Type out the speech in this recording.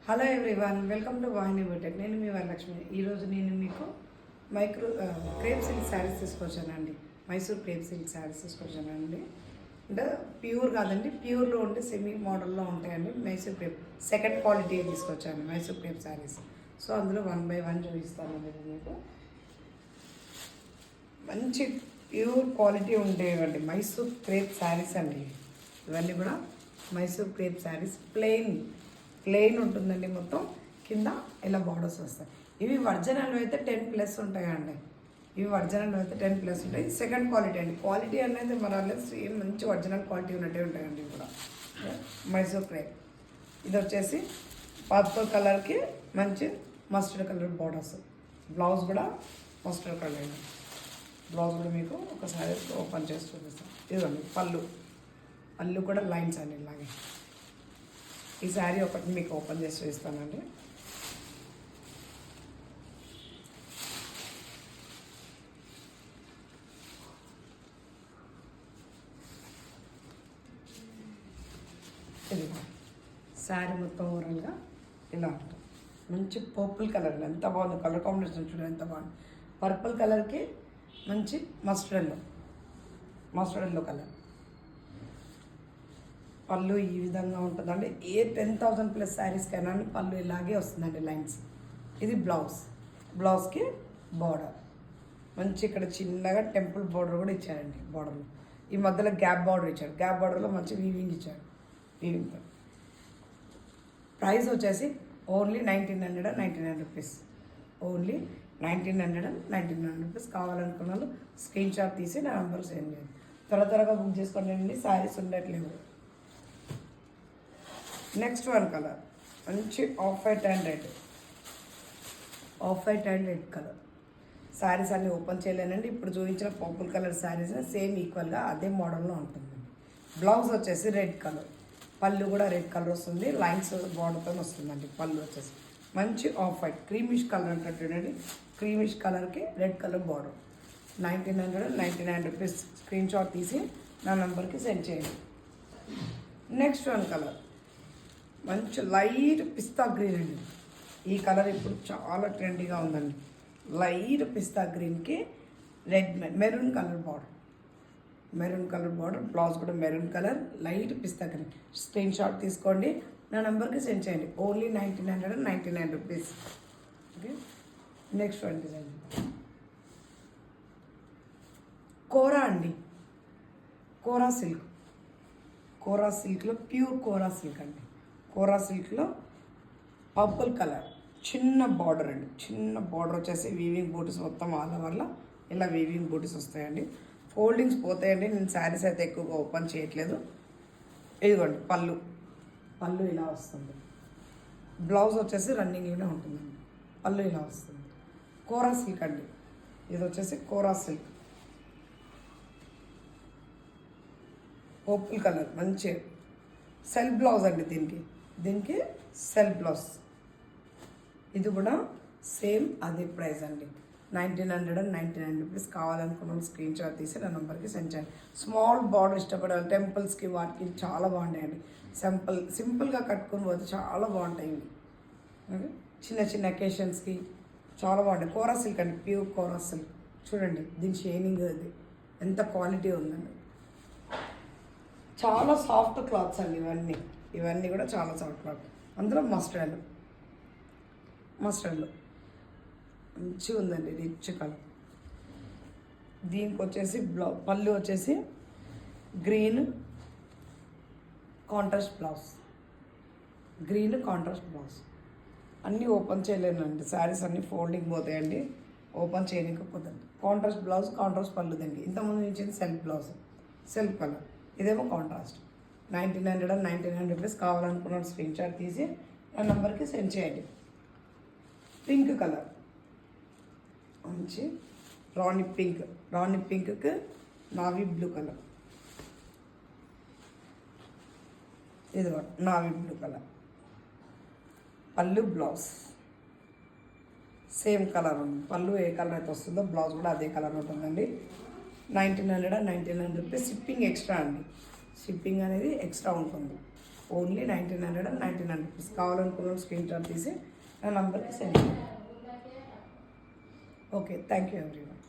Hello everyone, welcome to Vahini boutique. నేను మీ వరలక్ష్మి. ఈరోజు నేను మీకు క్రేప్ సిల్క్ శారీస్ తీసుకొచ్చానండి. మైసూర్ క్రేప్ సిల్క్ శారీస్ తీసుకొచ్చానండి. అంటే ప్యూర్ కాదండి, ప్యూర్లో ఉంటే సెమీ మోడల్లో ఉంటాయండి. మైసూర్ క్రేప్ సెకండ్ క్వాలిటీ తీసుకొచ్చాను మైసూర్ క్రేప్ శారీస్. సో అందులో 1 by 1 చూపిస్తాను మీకు. మంచి ప్యూర్ క్వాలిటీ ఉండేవండి మైసూర్ క్రేప్ శారీస్ అండి. ఇవన్నీ కూడా మైసూర్ క్రేప్ శారీస్ ప్లెయిన్ ఉంటుందండి. మొత్తం కింద ఇలా బార్డర్స్ వస్తాయి. ఇవి ఒరిజినల్ అయితే 10+ ఉంటాయండి. ఇవి ఒరిజినల్ అయితే 10+ ఉంటాయి. సెకండ్ క్వాలిటీ అండి. క్వాలిటీ అనేది మన సేమ్ మంచి ఒరిజినల్ క్వాలిటీ ఉన్నట్టే ఉంటాయండి. ఇవి కూడా మైసూర్ క్రేప్. ఇది వచ్చేసి పర్పుల్ కలర్కి మంచి మస్టర్డ్ కలర్ బార్డర్స్. బ్లౌజ్ కూడా మస్టర్డ్ కలర్. బ్లౌజ్ కూడా మీకు ఒకసారి ఓపెన్ చేసి చూపిస్తాను. ఇదిగోండి పళ్ళు కూడా లైన్స్ అండి ఇలాగే. ఈ శారీ ఒకటి మీకు ఓపెన్ చేసి చూపిస్తానండి. ఇది శారీ మొత్తం ఓవరాల్గా ఇలా ఉంటుంది. మంచి పర్పుల్ కలర్ ఎంత బాగుంది. కలర్ కాంబినేషన్ చూడండి ఎంత బాగుంది. పర్పుల్ కలర్కి మంచి మస్టర్డ్ ఎల్లో కలర్. పళ్ళు ఈ విధంగా ఉంటుందండి. ఏ 10,000+ శారీస్కైనా పళ్ళు ఇలాగే వస్తుందండి లైన్స్. ఇది బ్లౌజ్కి బార్డర్ మంచి ఇక్కడ చిన్నగా టెంపుల్ బార్డర్ కూడా ఇచ్చారండి. బార్డర్లో ఈ మధ్యలో గ్యాప్ బార్డర్ ఇచ్చారు. గ్యాప్ బార్డర్లో మంచి వీవింగ్ ఇచ్చారు. వీవింగ్తో ప్రైస్ వచ్చేసి ఓన్లీ 1999 రూపీస్. Only 1999 rupees. కావాలనుకున్న వాళ్ళు స్క్రీన్ షాట్ తీసి నా నెంబర్ సెండ్ చేయండి. త్వరగా బుక్ చేసుకోండి. శారీస్ ఉండట్లేవు. నెక్స్ట్ వన్ కలర్ మంచి off white and red colour. Saris అన్నీ ఓపెన్ చేయలేనండి. ఇప్పుడు చూపించిన పర్పుల్ కలర్ శారీస్ సేమ్ ఈక్వల్గా అదే మోడల్లో ఉంటుందండి. బ్లౌజ్ వచ్చేసి రెడ్ కలర్. పళ్ళు కూడా రెడ్ కలర్ వస్తుంది. లైన్స్ బార్డర్తో వస్తుందండి. పళ్ళు వచ్చేసి మంచి ఆఫ్ వైట్ క్రీమిష్ కలర్ అంటుండండి. క్రీమిష్ కలర్కి red colour border. 1999 rupees. Screen shot తీసి నా నెంబర్కి సెండ్ చేయండి. నెక్స్ట్ వన్ కలర్ మంచి లైట్ పిస్తా గ్రీన్ అండి. ఈ కలర్ ఇప్పుడు చాలా ట్రెండీగా ఉందండి. లైట్ పిస్తా గ్రీన్కి మెరూన్ కలర్ బార్డర్. బ్లౌజ్ కూడా maroon colour, light pista green. Screen shot తీసుకోండి, నా నెంబర్కి సెండ్ చేయండి. Only 1999 rupees. Okay. Next one design kora అండి. కోరా సిల్క్లో ప్యూర్ కోరా సిల్క్ అండి. కోరా సిల్క్లో పర్పుల్ కలర్ చిన్న బార్డర్ అండి. చిన్న బార్డర్ వచ్చేసి వీవింగ్ బూటీస్ మొత్తం ఆల్ ఓవర్లో ఇలా వీవింగ్ బూటీస్ వస్తాయండి. ఫోల్డింగ్స్ పోతాయండి. నేను శారీస్ అయితే ఎక్కువగా ఓపెన్ చేయట్లేదు. ఇదిగోండి పళ్ళు ఇలా వస్తుంది. బ్లౌజ్ వచ్చేసి రన్నింగ్లోనే ఉంటుందండి. పళ్ళు ఇలా వస్తుంది. కోరా సిల్క్ అండి. ఇది వచ్చేసి కోరా సిల్క్. పర్పుల్ కలర్ మంచి సెల్ఫ్ బ్లౌజ్ అండి. దీనికి సెల్ఫ్ బ్లౌజ్. ఇది కూడా సేమ్ అదే ప్రైస్ అండి. 1999 రూపీస్. కావాలనుకున్న స్క్రీన్ షాట్ తీసి నా నెంబర్కి సెండ్ చేయండి. స్మాల్ బార్డర్ ఇష్టపడాలి టెంపుల్స్కి వాటికి చాలా బాగుంటాయండి. సింపుల్గా కట్టుకొని పోతే చాలా బాగుంటాయి. చిన్న అకేషన్స్కి చాలా బాగుంటాయి. కోరా సిల్క్ అండి. ప్యూర్ కోరా సిల్క్. చూడండి దీని షైనింగ్ అది ఎంత క్వాలిటీ ఉందండి. చాలా సాఫ్ట్ క్లాత్స్ అండి ఇవన్నీ కూడా చాలా సాఫ్ట్ క్లాత్. అందులో మస్టర్డ్లో మంచిగా ఉందండి. Rich colour. దీనికి వచ్చేసి పళ్ళు వచ్చేసి గ్రీన్ కాంట్రాస్ట్ బ్లౌజ్. అన్నీ ఓపెన్ చేయలేనండి. శారీస్ అన్నీ ఫోల్డింగ్ పోతాయండి. ఓపెన్ చేయలేకపోతుంది. కాంట్రాస్ట్ బ్లౌజ్, కాంట్రాస్ట్ పళ్ళుదండి. ఇంతకుముందు నుంచి సెల్ఫ్ కలర్. ఇదేమో కాంట్రాస్ట్. 1999 రూపీస్. కావాలనుకున్న స్క్రీన్ షాట్ తీసి నా నెంబర్కి సెండ్ చేయండి. పింక్ కలర్ మంచి రాణి పింక్కి నావీ బ్లూ కలర్. ఇది నావీ బ్లూ కలర్. పళ్ళు బ్లౌజ్ సేమ్ కలర్ ఉంది. పళ్ళు ఏ కలర్ అయితే వస్తుందో బ్లౌజ్ కూడా అదే కలర్ ఉంటుందండి. 1999 రూపీస్. షిప్పింగ్ ఎక్స్ట్రా అండి. షిప్పింగ్ అనేది ఎక్స్ట్రా ఉంటుంది. Only 1999 rupees. కావాలనుకున్న స్క్రీన్ షాట్ తీసి నా నంబర్కి సెండ్ చేయండి. Okay, thank you everyone.